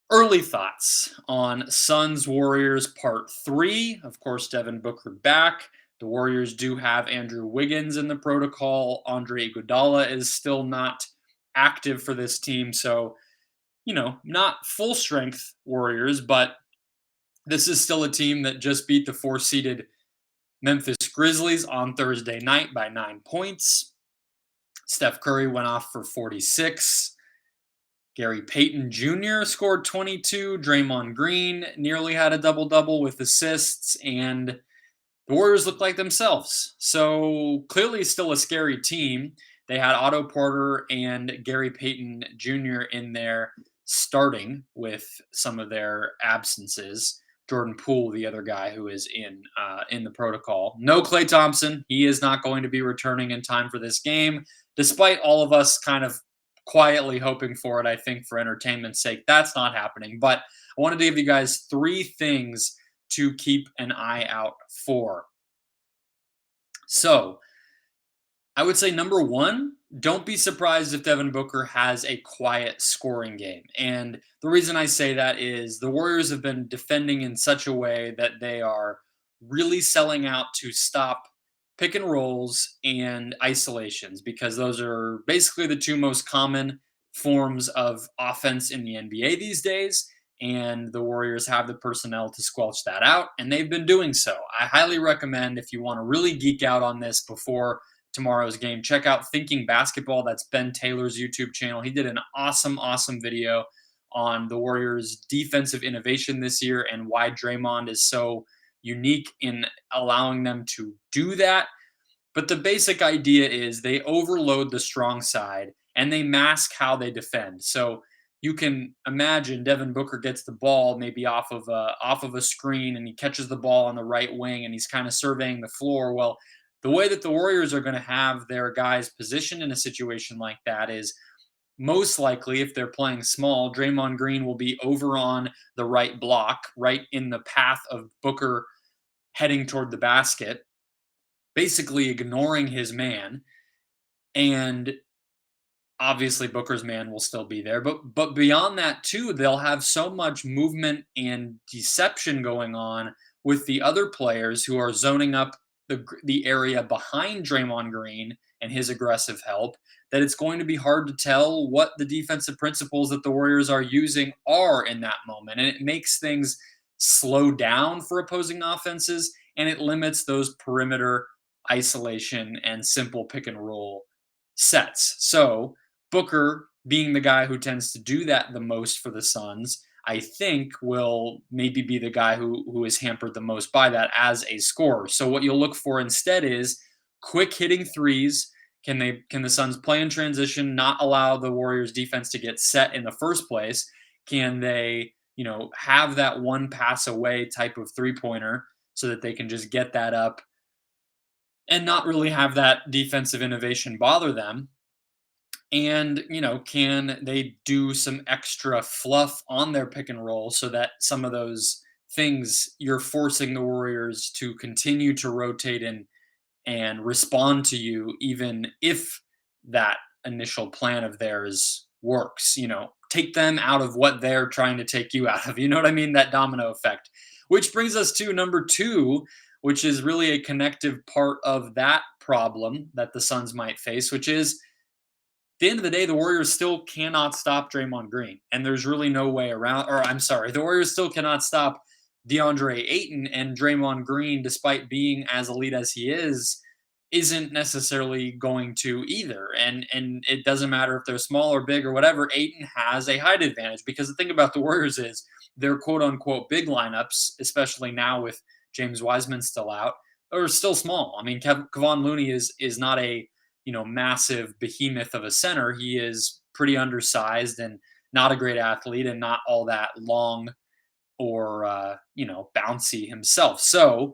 Early thoughts on Suns Warriors Part 3. Of course, Devin Booker back. The Warriors do have Andrew Wiggins in the protocol. Andre Iguodala is still not active for this team. So, not full strength Warriors, but this is still a team that just beat the four-seeded Memphis Grizzlies on Thursday night by 9 points. Steph Curry went off for 46. Gary Payton Jr. scored 22. Draymond Green nearly had a double double with assists, and the Warriors look like themselves. So clearly, still a scary team. They had Otto Porter and Gary Payton Jr. in there starting with some of their absences. Jordan Poole, the other guy who is in the protocol. No Klay Thompson. He is not going to be returning in time for this game, despite all of us kind of quietly hoping for it. I think for entertainment's sake, that's not happening. But I wanted to give you guys three things to keep an eye out for. So I would say number one, don't be surprised if Devin Booker has a quiet scoring game. And the reason I say that is the Warriors have been defending in such a way that they are really selling out to stop pick and rolls and isolations because those are basically the two most common forms of offense in the NBA these days. And the Warriors have the personnel to squelch that out, and they've been doing so. I highly recommend if you want to really geek out on this before tomorrow's game, check out Thinking Basketball. That's Ben Taylor's YouTube channel. He did an awesome video on the Warriors' defensive innovation this year and why Draymond is so unique in allowing them to do that. But the basic idea is they overload the strong side and they mask how they defend. So you can imagine Devin Booker gets the ball maybe off of a screen and he catches the ball on the right wing and he's kind of surveying the floor. Well, the way that the Warriors are going to have their guys positioned in a situation like that is most likely if they're playing small, Draymond Green will be over on the right block, right in the path of Booker heading toward the basket, basically ignoring his man. And obviously Booker's man will still be there, but beyond that too, they'll have so much movement and deception going on with the other players who are zoning up the area behind Draymond Green and his aggressive help that it's going to be hard to tell what the defensive principles that the Warriors are using are in that moment, and it makes things slow down for opposing offenses and it limits those perimeter isolation and simple pick and roll sets. So Booker, being the guy who tends to do that the most for the Suns, I think will maybe be the guy who is hampered the most by that as a scorer. So what you'll look for instead is quick hitting threes. Can the Suns play in transition, not allow the Warriors defense to get set in the first place? Can they, have that one pass away type of three-pointer so that they can just get that up and not really have that defensive innovation bother them? And, can they do some extra fluff on their pick and roll so that some of those things you're forcing the Warriors to continue to rotate and respond to you, even if that initial plan of theirs works? Take them out of what they're trying to take you out of. You know what I mean? That domino effect. Which brings us to number two, which is really a connective part of that problem that the Suns might face, which is the end of the day, the Warriors still cannot stop Draymond Green, and there's really no way around. Or I'm sorry, the Warriors still cannot stop Deandre Ayton, and Draymond Green, despite being as elite as he is, isn't necessarily going to either. And it doesn't matter if they're small or big or whatever. Ayton has a height advantage because the thing about the Warriors is their quote unquote big lineups, especially now with James Wiseman still out, are still small. I mean, Kevon Looney is not a massive behemoth of a center. He is pretty undersized and not a great athlete and not all that long or, bouncy himself. So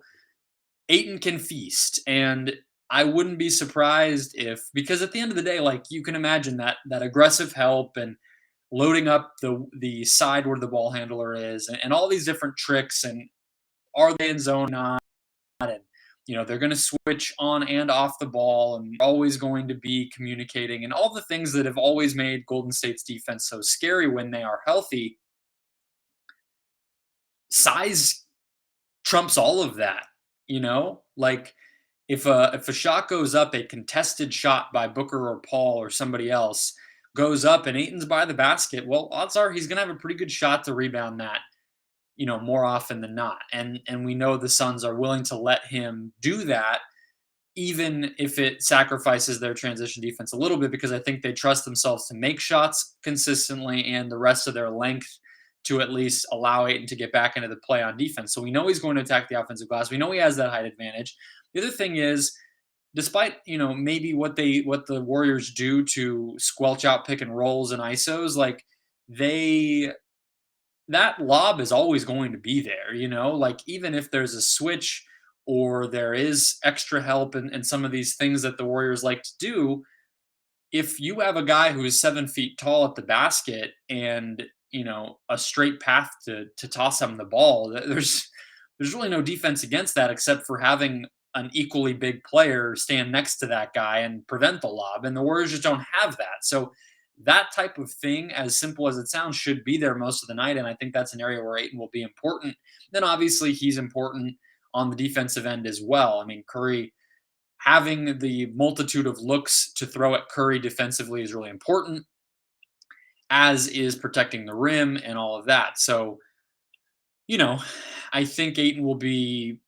Aiton can feast. And I wouldn't be surprised because at the end of the day, like you can imagine that aggressive help and loading up the side where the ball handler is and all these different tricks and are they in zone or not? And they're going to switch on and off the ball and always going to be communicating and all the things that have always made Golden State's defense so scary when they are healthy. size trumps all of that, Like if a shot goes up, a contested shot by Booker or Paul or somebody else goes up and Aiton's by the basket, well, odds are he's gonna have a pretty good shot to rebound that, more often than not. And we know the Suns are willing to let him do that, even if it sacrifices their transition defense a little bit, because I think they trust themselves to make shots consistently and the rest of their length to at least allow Ayton to get back into the play on defense. So we know he's going to attack the offensive glass. We know he has that height advantage. The other thing is, despite maybe what the Warriors do to squelch out pick and rolls and ISOs, like they that lob is always going to be there, like even if there's a switch or there is extra help and some of these things that the Warriors like to do, if you have a guy who is 7 feet tall at the basket and a straight path to toss him the ball, there's really no defense against that except for having an equally big player stand next to that guy and prevent the lob. And the Warriors just don't have that. So that type of thing, as simple as it sounds, should be there most of the night. And I think that's an area where Aiton will be important. Then obviously he's important on the defensive end as well. I mean, Curry having the multitude of looks to throw at Curry defensively is really important, as is protecting the rim and all of that. So, you know, I think Aiton will be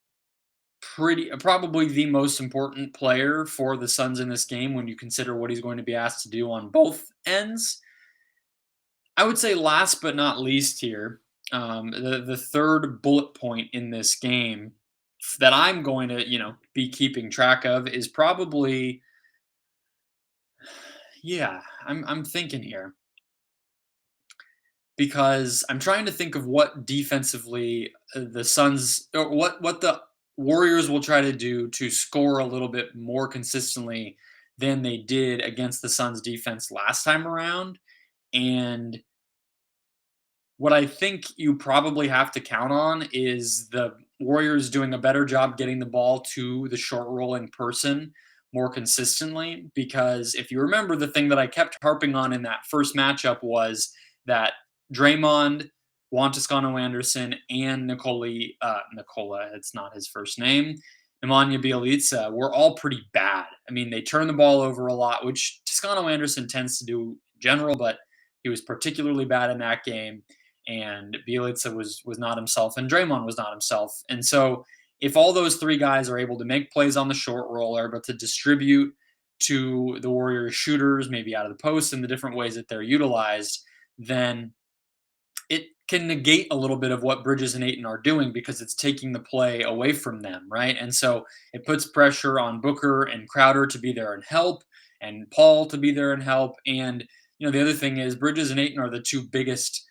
probably the most important player for the Suns in this game when you consider what he's going to be asked to do on both ends. I would say last but not least here, the third bullet point in this game that I'm going to, be keeping track of is probably, yeah, I'm thinking here because I'm trying to think of what defensively the Suns or what the Warriors will try to do to score a little bit more consistently than they did against the Suns defense last time around. And what I think you probably have to count on is the Warriors doing a better job getting the ball to the short rolling person more consistently. Because if you remember, the thing that I kept harping on in that first matchup was that Draymond, Juan Toscano Anderson, and Nicola, it's not his first name, Nemanja Bjelica, were all pretty bad. I mean, they turn the ball over a lot, which Toscano Anderson tends to do in general, but he was particularly bad in that game, and Bjelica was not himself, and Draymond was not himself. And so, if all those three guys are able to make plays on the short roller, but to distribute to the Warriors shooters, maybe out of the post in the different ways that they're utilized, then it can negate a little bit of what Bridges and Ayton are doing because it's taking the play away from them, right? And so it puts pressure on Booker and Crowder to be there and help, and Paul to be there and help. And the other thing is Bridges and Ayton are the two biggest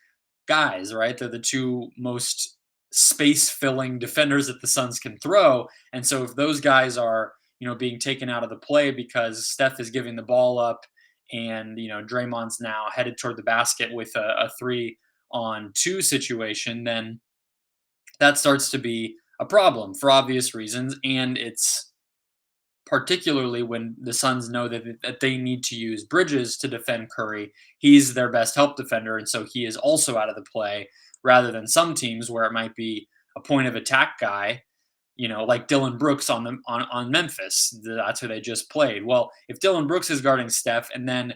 guys, right? They're the two most space filling defenders that the Suns can throw. And so if those guys are, being taken out of the play because Steph is giving the ball up and, Draymond's now headed toward the basket with a 3-on-2 situation, then that starts to be a problem for obvious reasons. And it's particularly when the Suns know that they need to use Bridges to defend Curry. He's their best help defender, and so he is also out of the play rather than some teams where it might be a point of attack guy, like Dylan Brooks on Memphis. That's who they just played. Well, if Dylan Brooks is guarding Steph and then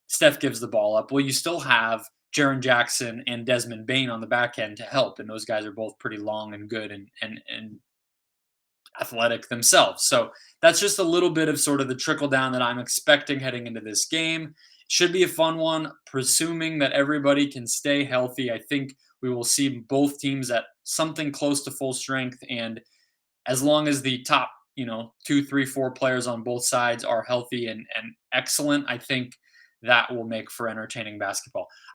Steph gives the ball up, well, you still have Jaren Jackson and Desmond Bain on the back end to help, and those guys are both pretty long and good and athletic themselves. So that's just a little bit of sort of the trickle down that I'm expecting heading into this game. Should be a fun one, presuming that everybody can stay healthy. I think we will see both teams at something close to full strength. And as long as the top, 2, 3, 4 players on both sides are healthy and excellent, I think that will make for entertaining basketball.